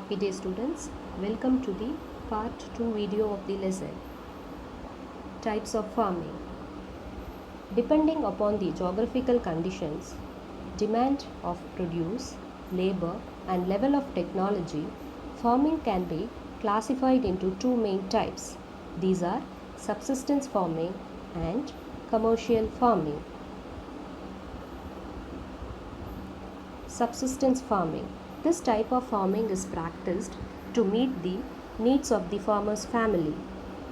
Good day students, welcome to the part 2 video of the lesson. Types of farming. Depending upon the geographical conditions, demand of produce, labor and level of technology, farming can be classified into two main types. These are subsistence farming and commercial farming. Subsistence farming. This type of farming is practiced to meet the needs of the farmer's family.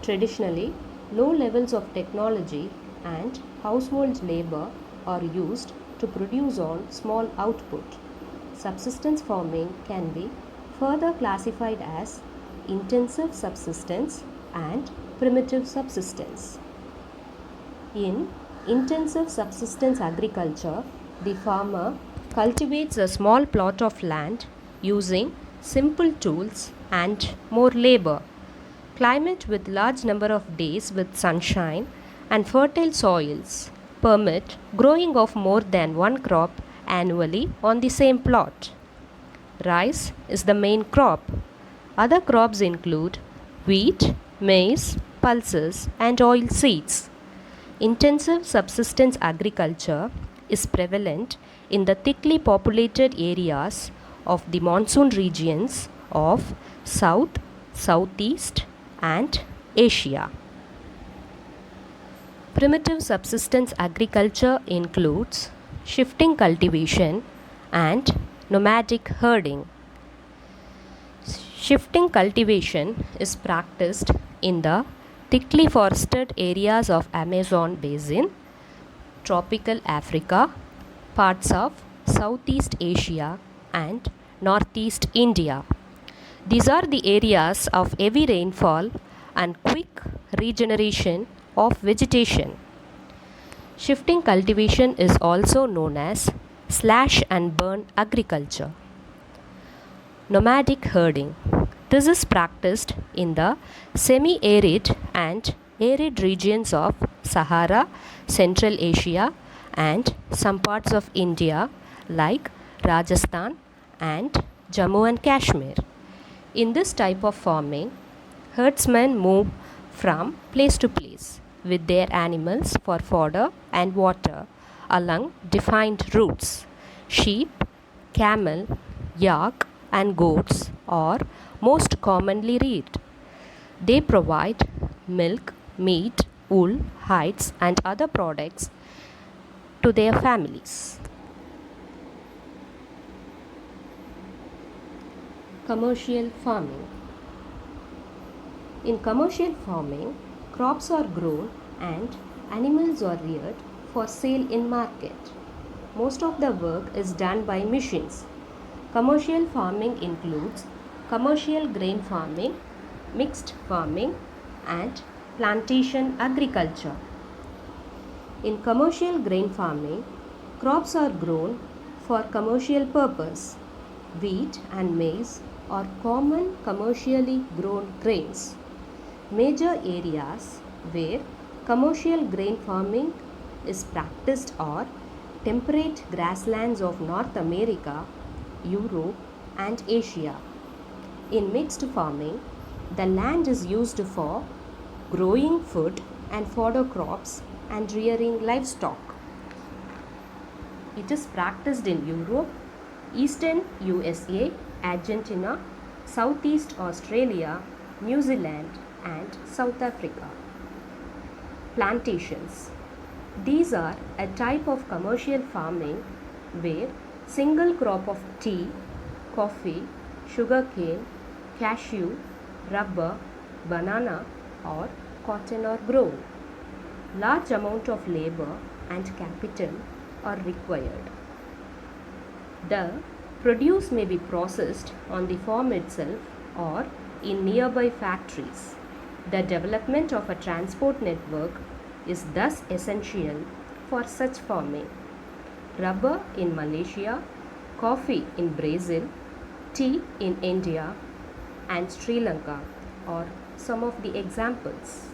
Traditionally, low levels of technology and household labor are used to produce on small output. Subsistence farming can be further classified as intensive subsistence and primitive subsistence. In intensive subsistence agriculture, the farmer cultivates a small plot of land using simple tools and more labor. Climate with large number of days with sunshine and fertile soils permit growing of more than one crop annually on the same plot. Rice is the main crop. Other crops include wheat, maize, pulses and oil seeds. Intensive subsistence agriculture is prevalent in the thickly populated areas of the monsoon regions of South, Southeast and Asia. Primitive subsistence agriculture includes shifting cultivation and nomadic herding. Shifting cultivation is practiced in the thickly forested areas of Amazon basin, tropical Africa, parts of Southeast Asia and Northeast India. These are the areas of heavy rainfall and quick regeneration of vegetation. Shifting cultivation is also known as slash and burn agriculture. Nomadic herding. This is practiced in the semi-arid and arid regions of Sahara, Central Asia and some parts of India like Rajasthan and Jammu and Kashmir. In this type of farming, herdsmen move from place to place with their animals for fodder and water along defined routes. Sheep, camel, yak and goats are most commonly reared. They provide milk, meat, wool, hides and other products to their families. Commercial farming. In commercial farming, crops are grown and animals are reared for sale in market. Most of the work is done by machines. Commercial farming includes commercial grain farming, mixed farming and plantation agriculture. In commercial grain farming, crops are grown for commercial purpose. Wheat and maize are common commercially grown grains. Major areas where commercial grain farming is practiced are temperate grasslands of North America, Europe and Asia. In mixed farming, the land is used for growing food and fodder crops and rearing livestock. It is practiced in Europe, Eastern USA, Argentina, Southeast Australia, New Zealand and South Africa. Plantations. These are a type of commercial farming where single crop of tea, coffee, sugarcane, cashew, rubber, banana or cotton are grown. Large amount of labor and capital are required. The produce may be processed on the farm itself or in nearby factories. The development of a transport network is thus essential for such farming. Rubber in Malaysia, coffee in Brazil, tea in India and Sri Lanka are some of the examples.